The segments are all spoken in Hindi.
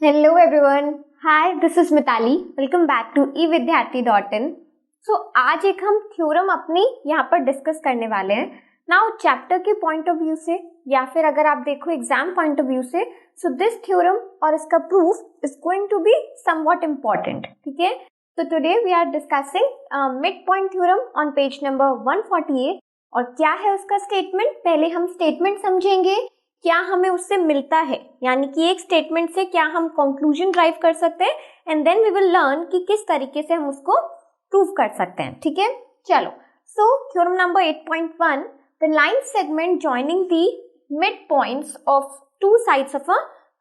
Hello everyone. Hi, this is Mitali. Welcome back to evidyarthi.in. So आज एक हम थ्योरम अपनी यहाँ पर डिस्कस करने वाले हैं. नाउ चैप्टर के पॉइंट ऑफ व्यू से या फिर अगर आप देखो एग्जाम पॉइंट ऑफ व्यू से, सो दिस थ्योरम और इसका proof is going to be somewhat important. ठीक है, तो today we are discussing mid point theorem on page number 148. और क्या है उसका स्टेटमेंट, पहले हम स्टेटमेंट समझेंगे, क्या हमें उससे मिलता है, यानी कि एक स्टेटमेंट से क्या हम कंक्लूजन ड्राइव कर सकते हैं, and then we will learn कि किस तरीके से हम उसको प्रूव कर सकते हैं. ठीक है, चलो. So theorem number 8.1, the line segment joining the mid points of two sides of a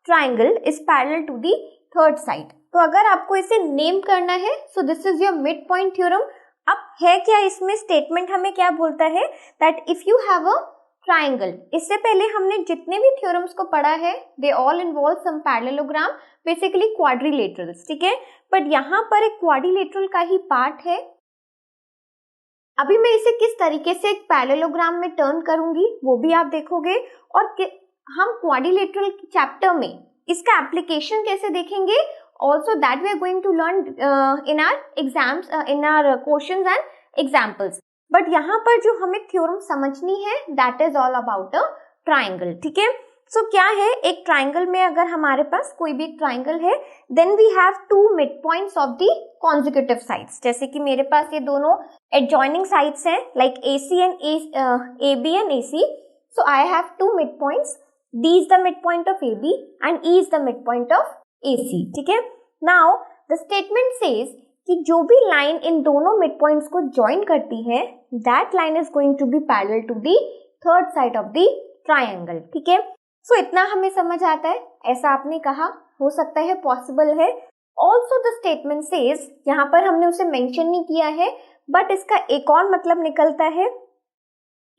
triangle is parallel to the third side. तो अगर आपको इसे नेम करना है, so this is your mid point theorem. अब है क्या इसमें स्टेटमेंट, हमें क्या बोलता है that if you have a triangle. इससे पहले हमने जितने भी थ्योरम्स को पढ़ा है they all involve some parallelogram, basically quadrilaterals. ठीक है, बट यहाँ पर एक क्वाड्रिलेटरल का ही पार्ट है. अभी मैं इसे किस तरीके से एक पैरेललोग्राम में टर्न करूंगी वो भी आप देखोगे, और हम क्वाड्रिलेटरल चैप्टर में इसका एप्लीकेशन कैसे देखेंगे, also that we are going to learn in our exams, in our questions and examples. But यहाँ पर जो हमें थ्योरम समझनी है that is all about a triangle. ठीक है, सो क्या है, एक ट्राइंगल में अगर हमारे पास कोई भी एक ट्राइंगल है, then we have two mid points of the consecutive sides. जैसे कि मेरे पास ये दोनों एडजॉइनिंग साइड्स हैं, like AC and AB and AC. So I have two mid points. D is the mid point of AB and E is the mid point of AC. ठीक है, नाउ द स्टेटमेंट सेज कि जो भी लाइन इन दोनों मिड पॉइंट्स को ज्वाइन करती है that line is going to be parallel to the third side of the triangle. ठीक है, सो इतना हमें समझ आता है. ऐसा आपने कहा, हो सकता है पॉसिबल है. ऑल्सो द स्टेटमेंट सेज, यहाँ पर हमने उसे मेंशन नहीं किया है, बट इसका एक और मतलब निकलता है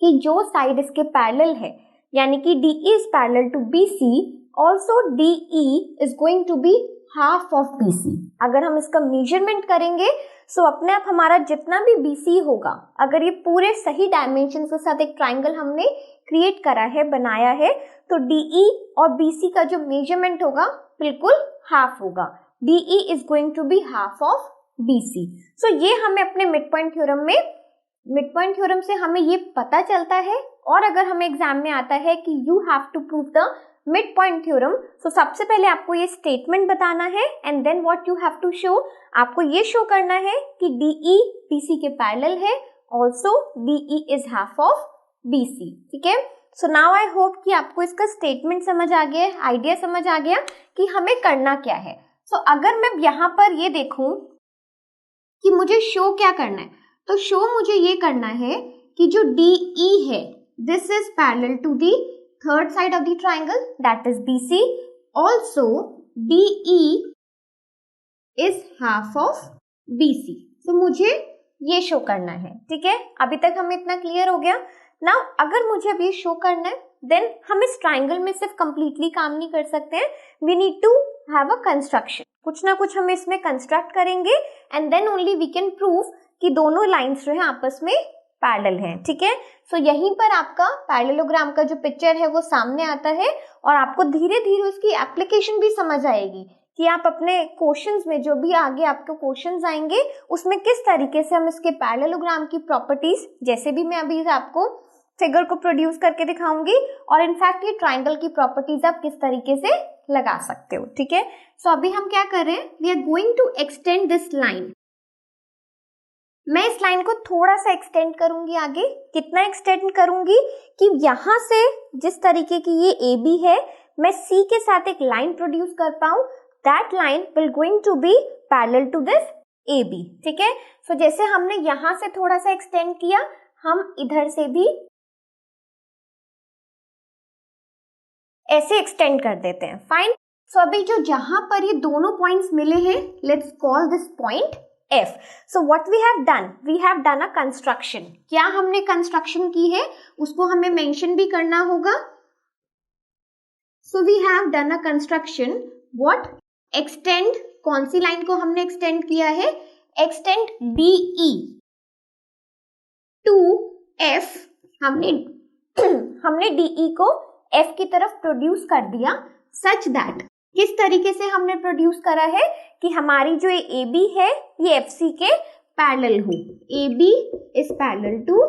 कि जो साइड इसके पैरेलल है, यानी कि DE is parallel to BC, also DE is going to be half of BC. अगर हम इसका मेजरमेंट करेंगे सो अपने आप हमारा जितना भी BC होगा, अगर ये पूरे सही डायमेंशन के साथ एक ट्राइंगल हमने क्रिएट करा है, बनाया है, तो DE और BC का जो मेजरमेंट होगा बिल्कुल हाफ होगा. DE is going to be half of BC. So ये हमें अपने मिड पॉइंट थ्योरम से हमें ये पता चलता है. और अगर हमें एग्जाम में आता है कि you have to prove the mid point theorem, so सबसे पहले आपको ये स्टेटमेंट बताना है, and then what you have to show, आपको ये शो करना है कि DE BC के पैरेलल है, also DE is half of BC. ठीक है, सो नाउ आई होप कि आपको इसका स्टेटमेंट समझ आ गया, आइडिया समझ आ गया कि हमें करना क्या है. सो अगर मैं यहाँ पर ये देखूं कि मुझे शो क्या करना है, तो शो मुझे ये करना है कि जो DE है this is parallel to the third side of the triangle, that is BC. Also DE is half of BC. So मुझे ये शो करना है. ठीक है, अभी तक हमें इतना क्लियर हो गया. नाउ अगर मुझे अब ये शो करना है, देन हम इस ट्राइंगल में सिर्फ कंप्लीटली काम नहीं कर सकते हैं. We need to have a construction. कुछ ना कुछ हम इसमें कंस्ट्रक्ट करेंगे, and then only we can prove कि दोनों लाइन्स जो है आपस में पैरेलल हैं. ठीक है, सो यहीं पर आपका पैरेललोग्राम का जो पिक्चर है वो सामने आता है, और आपको धीरे धीरे उसकी एप्लीकेशन भी समझ आएगी कि आप अपने क्वेश्चंस में जो भी आगे आपके क्वेश्चंस आएंगे उसमें किस तरीके से हम इसके पैरेललोग्राम की प्रॉपर्टीज, जैसे भी मैं अभी आपको फिगर को प्रोड्यूस करके दिखाऊंगी, और इनफैक्ट ये ट्राइंगल की प्रॉपर्टीज आप किस तरीके से लगा सकते हो. ठीक है, सो अभी हम क्या कर रहे हैं, we are going to extend this line. मैं इस लाइन को थोड़ा सा एक्सटेंड करूंगी आगे. कितना एक्सटेंड करूंगी कि यहां से जिस तरीके की ये AB है, मैं C के साथ एक लाइन प्रोड्यूस कर पाऊं, that line will going to be parallel to this AB. ठीक है, सो जैसे हमने यहां से थोड़ा सा एक्सटेंड किया, हम इधर से भी ऐसे एक्सटेंड कर देते हैं. फाइन. सो अभी जो जहां पर ये दोनों पॉइंट्स मिले हैं, let's call this point F. So what we have done? We have done a construction. क्या हमने कंस्ट्रक्शन की है उसको हमें मेंशन भी करना होगा. So we have done a construction. What? Extend. कौन सी लाइन को हमने एक्सटेंड किया है? Extend DE to F. हमने DE को F की तरफ प्रोड्यूस कर दिया, such that किस तरीके से हमने प्रोड्यूस करा है कि हमारी जो ए बी है ये एफ सी के पैरेलल हो, A B is parallel to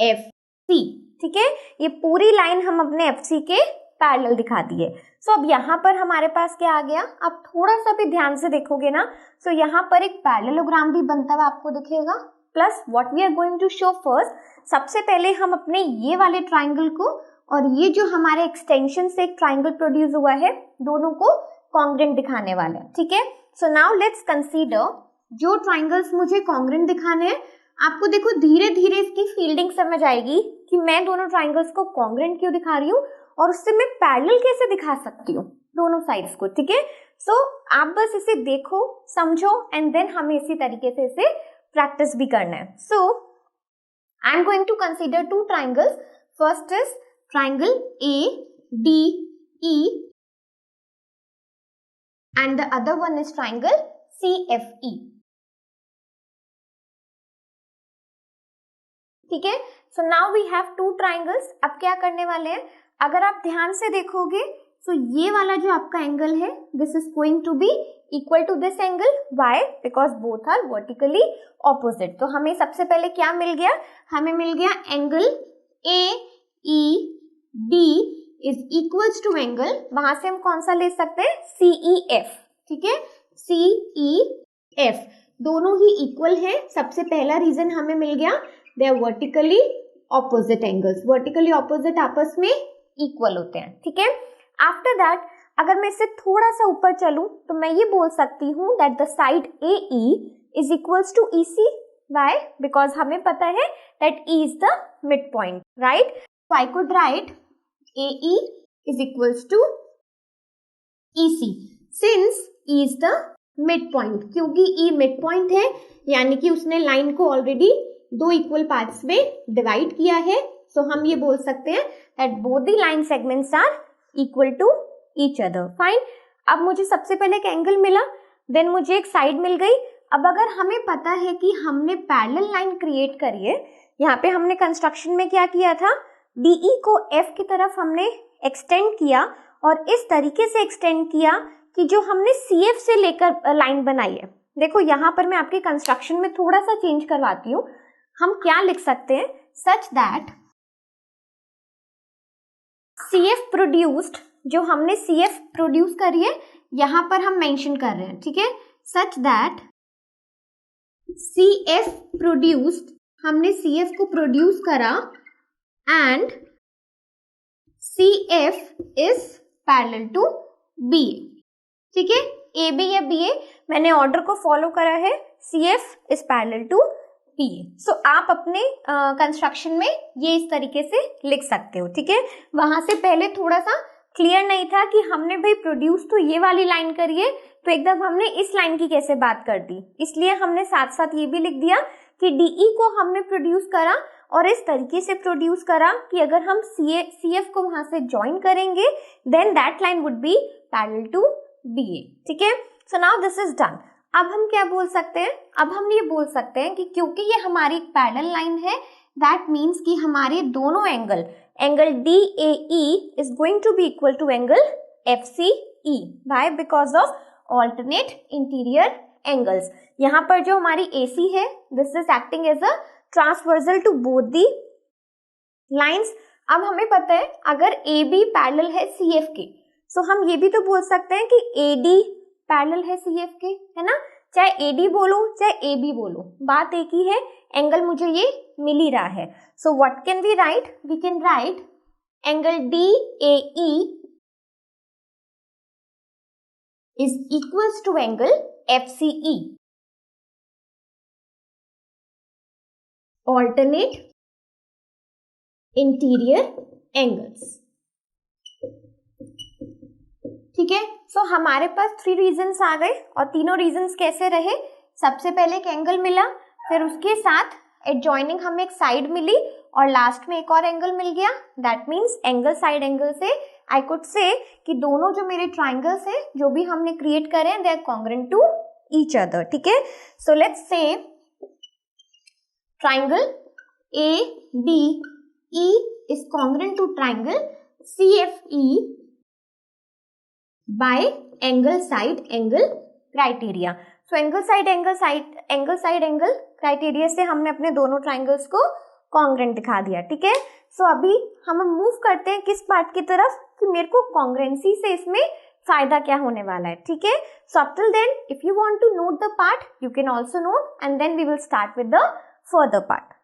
F C, ठीक है। ये पूरी लाइन हम अपने एफ सी के पैरेलल दिखा दिए। सो अब यहाँ पर हमारे पास क्या आ गया, आप थोड़ा सा भी ध्यान से देखोगे ना, सो यहाँ पर एक पैरेललोग्राम भी बनता हुआ आपको दिखेगा। Plus what we are going to show first, सबसे पहले हम अपने ये वाले ट्राइंगल को और ये जो हमारे एक्सटेंशन से एक ट्राइंगल प्रोड्यूस हुआ है, दोनों को कॉन्ग्रेंट दिखाने वाले हैं, ठीक है। सो नाउ लेट्स कंसीडर जो ट्राइंगल्स मुझे कॉन्ग्रेंट दिखाने हैं, आपको देखो धीरे धीरे इसकी फील्डिंग समझ आएगी कि मैं दोनों ट्राइंगल्स को कॉन्ग्रेंट क्यों दिखा रही हूँ और उससे मैं पैरेलल कैसे दिखा सकती हूँ दोनों साइड्स को, ठीक है। सो आप बस इसे देखो, समझो एंड देन हमें इसी तरीके से इसे प्रैक्टिस भी करना है। So I am going to consider two triangles. First is triangle A D E and the other one is triangle CFE, ठीक है। So now we have two triangles. अब क्या करने वाले हैं, अगर आप ध्यान से देखोगे सो ये वाला जो आपका एंगल है, this is going to be equal to this angle. Why? Because both are vertically opposite. तो हमें सबसे पहले क्या मिल गया, हमें मिल गया angle AED is equals to angle, वहां से हम कौन सा ले सकते हैं, CEF, ठीक है। CEF दोनों ही इक्वल है। सबसे पहला रीजन हमें मिल गया, they are vertically opposite angles, vertically opposite आपस में इक्वल होते हैं, ठीक है। आफ्टर दैट अगर मैं इससे थोड़ा सा ऊपर चलूं तो मैं ये बोल सकती हूँ that the side AE is equals to EC। Why? Because हमें पता है that E is the mid point, right. So I could write AE is equals to EC since E is the midpoint, क्योंकि E midpoint है यानी कि उसने लाइन को ऑलरेडी दो इक्वल पार्ट्स में डिवाइड किया है। सो हम ये बोल सकते हैं that both the line segments are equal to each other. Fine. अब मुझे सबसे पहले एक एंगल मिला, देन मुझे एक साइड मिल गई। अब अगर हमें पता है कि हमने पैरेलल लाइन क्रिएट करी है, यहाँ पे हमने कंस्ट्रक्शन में क्या किया था, DE को F की तरफ हमने एक्सटेंड किया और इस तरीके से एक्सटेंड किया कि जो हमने CF से लेकर लाइन बनाई है। देखो यहाँ पर मैं आपके कंस्ट्रक्शन में थोड़ा सा चेंज करवाती हूँ। हम क्या लिख सकते हैं, सच दैट CF प्रोड्यूस्ड, जो हमने CF प्रोड्यूस करी है यहाँ पर हम मेंशन कर रहे हैं, ठीक है। सच दैट CF प्रोड्यूस्ड, हमने CF को प्रोड्यूस करा and CF is parallel to BA, ठीक है। AB या BA, मैंने ऑर्डर को फॉलो करा है, CF is parallel to BA। सो आप अपने कंस्ट्रक्शन में ये इस तरीके से लिख सकते हो, ठीक है। वहां से पहले थोड़ा सा क्लियर नहीं था कि हमने भाई प्रोड्यूस तो ये वाली लाइन करी है, तो एकदम हमने इस लाइन की कैसे बात कर दी, इसलिए हमने साथ साथ ये भी लिख दिया कि DE को हमने प्रोड्यूस करा और इस तरीके से प्रोड्यूस करा कि अगर हम CF को वहां से ज्वाइन करेंगे then that line would be parallel to BA, ठीक है। So now this is done. अब हम क्या बोल सकते हैं, अब हम ये बोल सकते हैं कि क्योंकि ये हमारी एक पैरेलल लाइन है, दैट मीन्स कि हमारे दोनों angle DAE is going to be equal to angle FCE। Why? Because of alternate interior angles. यहाँ पर जो हमारी AC है, this is acting as a transversal to both the lines. अब हमें पता है अगर AB पैरेलल है CF के, सो हम ये भी तो बोल सकते हैं कि AD पैरेलल है CF के, है ना। चाहे AD बोलो चाहे AB बोलो, बात एक ही है, एंगल मुझे ये मिल ही रहा है। So what can we write, we can write angle DAE is equals to angle FCE, alternate interior angles, ठीक है। सो हमारे पास 3 रीजंस आ गए और तीनों रीजंस कैसे रहे, सबसे पहले एक एंगल मिला, फिर उसके साथ एडजॉइनिंग हमें एक साइड मिली और लास्ट में एक और एंगल मिल गया। That means angle side angle से आई कुड से कि दोनों जो मेरे ट्राइंगल्स हैं जो भी हमने क्रिएट करे हैं, they are congruent to each other, ठीक है। So let's say triangle ADE is congruent to triangle CFE by angle side angle criteria. So angle side angle criteria से हमने अपने दोनों ट्राइंगल्स को कॉन्ग्रेंट दिखा दिया, ठीक है। सो अभी हम मूव करते हैं किस पार्ट की तरफ कि मेरे को कॉन्ग्रेंसी से इसमें फायदा क्या होने वाला है, ठीक है। So up till then if you want to note the part you can also note and then we will start with the further part.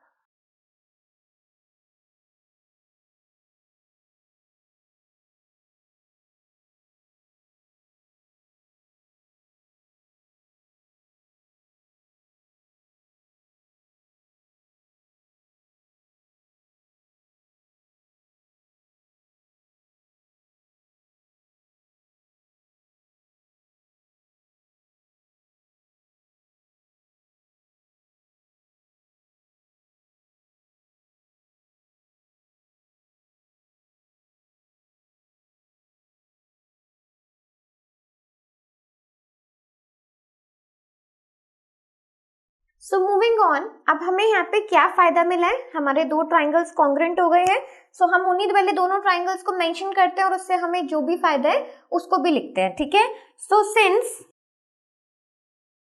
So moving on, अब हमें यहाँ पे क्या फायदा मिला है, हमारे दो ट्राइंगल्स कॉन्ग्रेंट हो गए हैं। सो हम उन्हीं वाले दोनों ट्राइंगल्स को मेंशन करते हैं और उससे हमें जो भी फायदा है उसको भी लिखते हैं, ठीक है। सो सिंस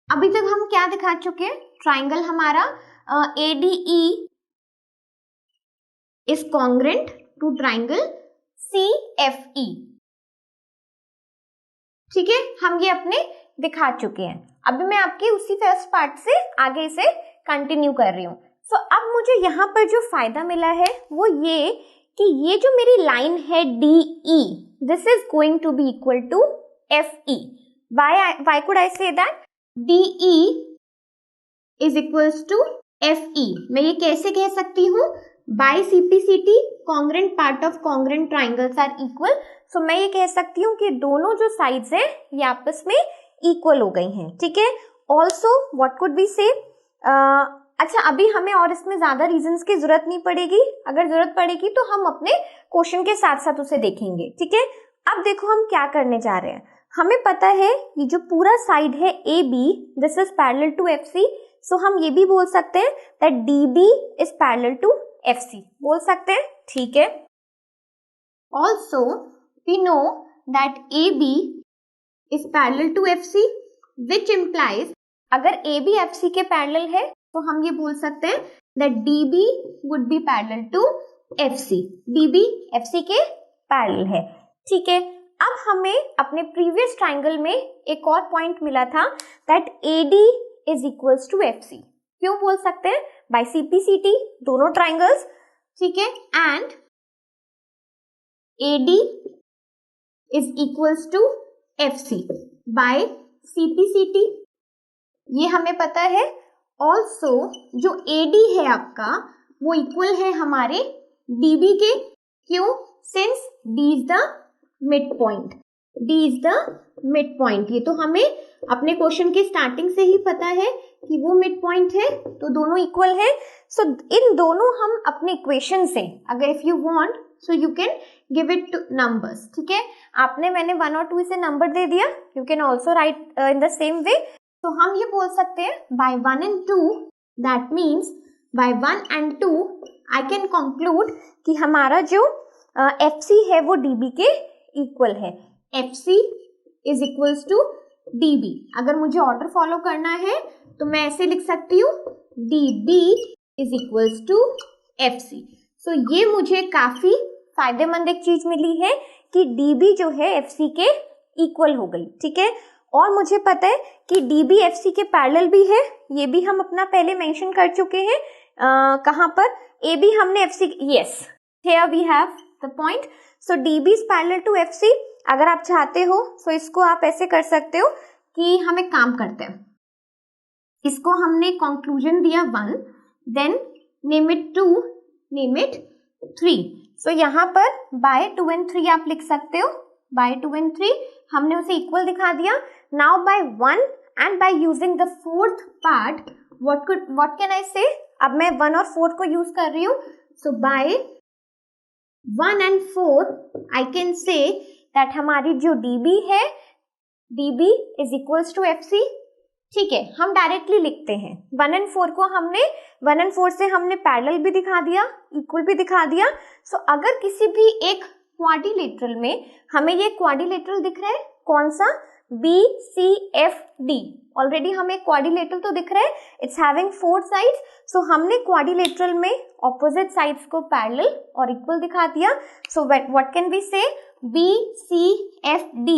अभी तक हम क्या दिखा चुके हैं, ट्राइंगल हमारा ADE is congruent to triangle CFE, ठीक है। हम ये अपने दिखा चुके हैं। अभी मैं आपके उसी फर्स्ट पार्ट से आगे से कंटिन्यू कर रही हूँ। सो अब मुझे यहाँ पर जो फायदा मिला है वो ये कि ये जो मेरी लाइन है DE, this is going to be equal to FE। Why could I say that? DE is equals to FE। मैं ये कैसे कह सकती हूँ? By CPCT, congruent part of congruent triangles are equal। सो मैं ये कह सकती हूँ कि दोनों जो साइड्स है ये आपस में इक्वल हो गई हैं, ठीक है। ऑल्सो व्हाट कुड बी से, अच्छा अभी हमें और इसमें ज्यादा रीजंस की जरूरत नहीं पड़ेगी, अगर जरूरत पड़ेगी तो हम अपने क्वेश्चन के साथ साथ उसे देखेंगे, ठीक है। अब देखो हम क्या करने जा रहे हैं। हमें पता है ये जो पूरा साइड है AB, this is parallel to FC। So हम ये भी बोल सकते हैं that DB is parallel to FC, बोल सकते हैं, ठीक है। Also we know that AB is parallel to FC, which implies अगर AB FC के पैरेलल है तो हम ये बोल सकते हैं that DB would be parallel to FC। DB FC के पैरेलल है, ठीक है। अब हमें अपने प्रीवियस ट्राइंगल में एक और पॉइंट मिला था that AD is equals to FC। क्यों बोल सकते हैं? by CPCT दोनों ट्राइंगल्स, ठीक है, and AD is equals to FC by CPCT, ये हमें पता है। ऑल्सो जो AD है आपका वो इक्वल है हमारे DB के, क्यों? Since D is the mid point, D is the mid point. ये तो हमें अपने क्वेश्चन के स्टार्टिंग से ही पता है कि वो मिड पॉइंट है, तो दोनों इक्वल है। सो इन दोनों हम अपने इक्वेशन से, अगर if you want so you can give it two numbers, ठीक है। आपने मैंने 1 और 2 इसे नंबर दे दिया, you can also write in the same way. तो हम ये बोल सकते हैं by 1 and 2, that means by 1 and 2 I can conclude कि हमारा जो FC है वो DB के इक्वल है। FC is equals to DB। अगर मुझे ऑर्डर फॉलो करना है तो मैं ऐसे लिख सकती हूँ DB is equals to FC। So ये मुझे काफी फायदेमंद एक चीज मिली है कि DB जो है FC के इक्वल हो गई, ठीक है। और मुझे पता है कि DB FC के पैरेलल भी है, ये भी हम अपना पहले मेंशन कर चुके हैं। कहाँ पर? AB हमने FC, yes, here we have the point. So DB is parallel to FC। अगर आप चाहते हो तो इसको आप ऐसे कर सकते हो कि हम एक काम करते हैं, इसको हमने कंक्लूजन दिया 1, then name it 2, name it 3। So यहाँ पर बाय 2 and 3 आप लिख सकते हो, बाय 2 and 3 हमने उसे इक्वल दिखा दिया। Now by 1 and by using the fourth part, what can I say? अब मैं 1 और 4 को यूज कर रही हूँ। So by 1 and 4 I can say that हमारी जो DB है, DB is equals to FC, ठीक है। हम डायरेक्टली लिखते हैं 1 and 4 को, हमने 1 and 4 से हमने पैरेलल भी दिखा दिया, इक्वल भी दिखा दिया। सो अगर किसी भी एक क्वाड्रिलेटरल में हमें ये क्वाड्रिलेटरल दिख रहा है कौन सा? BCFD। ऑलरेडी हमें क्वाड्रिलेटरल तो दिख रहा है, इट्स हैविंग 4 साइड्स, सो हमने क्वाड्रिलेटरल में ऑपोजिट साइड्स को पैरेलल और इक्वल दिखा दिया। सो व्हाट कैन वी से? BCFD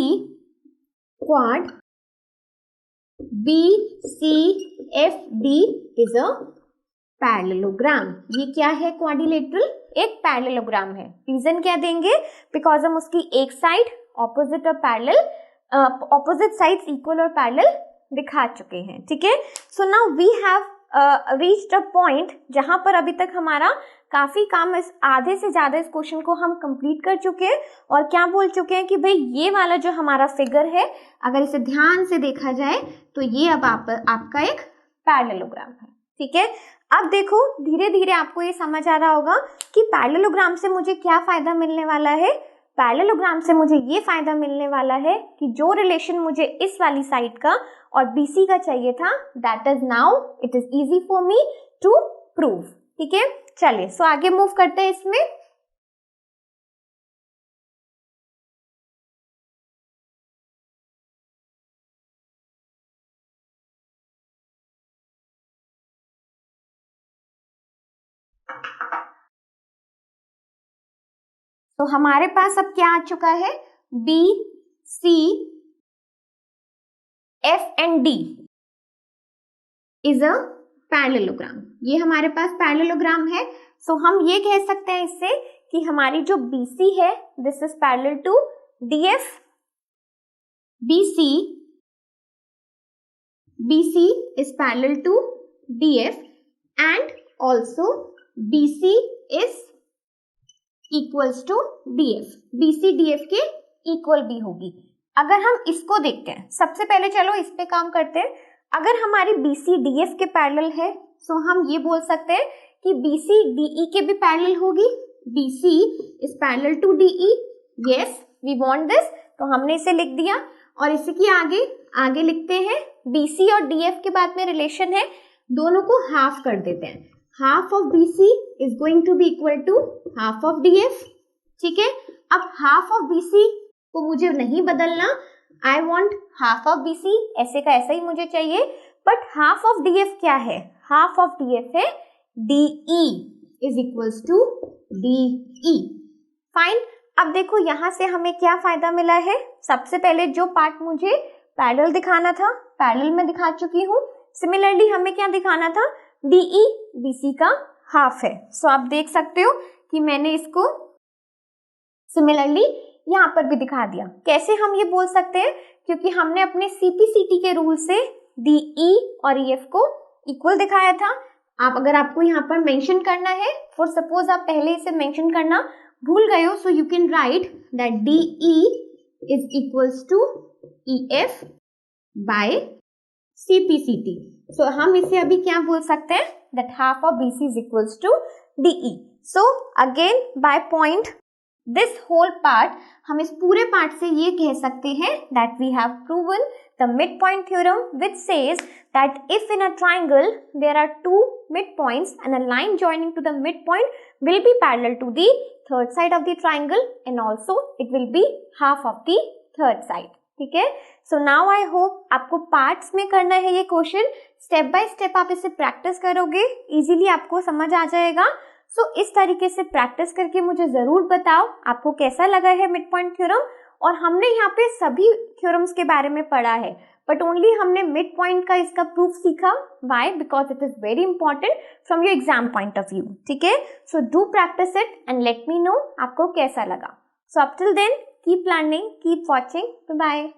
quad BCFD is a parallelogram. ये क्या है? क्वाड्रिलेटरल एक पैरेललोग्राम है। रीजन क्या देंगे? बिकॉज हम उसकी एक साइड ऑपोजिट और पैरेलल, ऑपोजिट साइड्स इक्वल और पैरेलल दिखा चुके हैं। ठीक है, so now we have reached a point जहां पर अभी तक हमारा काफी काम, इस आधे से ज्यादा इस क्वेश्चन को हम कंप्लीट कर चुके हैं और क्या बोल चुके हैं कि भाई ये वाला जो हमारा फिगर है, अगर इसे ध्यान से देखा जाए तो ये अब आपका एक पैरेललोग्राम है। ठीक है, अब देखो धीरे धीरे आपको ये समझ आ रहा होगा कि पैरेललोग्राम से मुझे क्या फायदा मिलने वाला है। पैरेललोग्राम से मुझे ये फायदा मिलने वाला है कि जो रिलेशन मुझे इस वाली साइड का और BC का चाहिए था, that is now it is easy for me to prove. ठीक है, चलिए सो आगे मूव करते हैं इसमें। तो हमारे पास अब क्या आ चुका है? BCF and D is a parallelogram. ये हमारे पास पैरेललोग्राम है। सो हम ये कह सकते हैं इससे कि हमारी जो BC है, this is parallel to DF। BC is parallel to DF and also BC is equals to DF। BC DF के इक्वल भी होगी। अगर हम इसको देखते हैं, सबसे पहले चलो इस पे काम करते हैं। अगर हमारी BC DF के पैरेलल है, सो हम ये बोल सकते हैं कि BC DE के भी पैरेलल होगी। BC is parallel to DE। yes, we want this, तो हमने इसे लिख दिया और इसी की आगे लिखते हैं BC और DF के बाद में रिलेशन है, दोनों को हाफ कर देते हैं। Half of BC is going to be equal to half of DF। ठीक है, अब हाफ ऑफ BC को मुझे नहीं बदलना, I want half of BC, ऐसे का ऐसा ही मुझे चाहिए। बट हाफ ऑफ DF क्या है? हाफ ऑफ DF है DE is equals to DE। Fine, अब देखो यहां से हमें क्या फायदा मिला है। सबसे पहले जो पार्ट मुझे पैरेलल दिखाना था, पैरेलल में दिखा चुकी हूँ। सिमिलरली हमें क्या दिखाना था? DE BC का हाफ है। सो आप देख सकते हो कि मैंने इसको सिमिलरली यहाँ पर भी दिखा दिया। कैसे हम ये बोल सकते हैं? क्योंकि हमने अपने CPCT के रूल से DE और EF को इक्वल दिखाया था। अगर आपको यहाँ पर मेंशन करना है, फॉर सपोज आप पहले इसे मेंशन करना भूल गए हो, so you can write that DE is equals to EF by CPCT। सो हम इसे अभी क्या बोल सकते हैं? That half of BC is equals to DE। So again by point this whole part, हम इस पूरे पार्ट से ये कह सकते हैं that we have proven the mid point theorem which says that if in a triangle there are 2 mid points and a line joining to the mid point will be parallel to the third side of the triangle and also it will be half of the third side. ठीक है, सो नाउ आई होप आपको पार्ट्स में करना है ये क्वेश्चन, स्टेप बाय स्टेप आप इसे प्रैक्टिस करोगे, इजीली आपको समझ आ जाएगा। सो इस तरीके से प्रैक्टिस करके मुझे जरूर बताओ आपको कैसा लगा है मिड पॉइंट थ्योरम। और हमने यहाँ पे सभी थ्योरम्स के बारे में पढ़ा है, बट ओनली हमने मिड पॉइंट का इसका प्रूफ सीखा। Why? Because it is very important from your exam point of view. ठीक है, so do practice it and let me know आपको कैसा लगा। So up till then keep learning, keep watching, bye.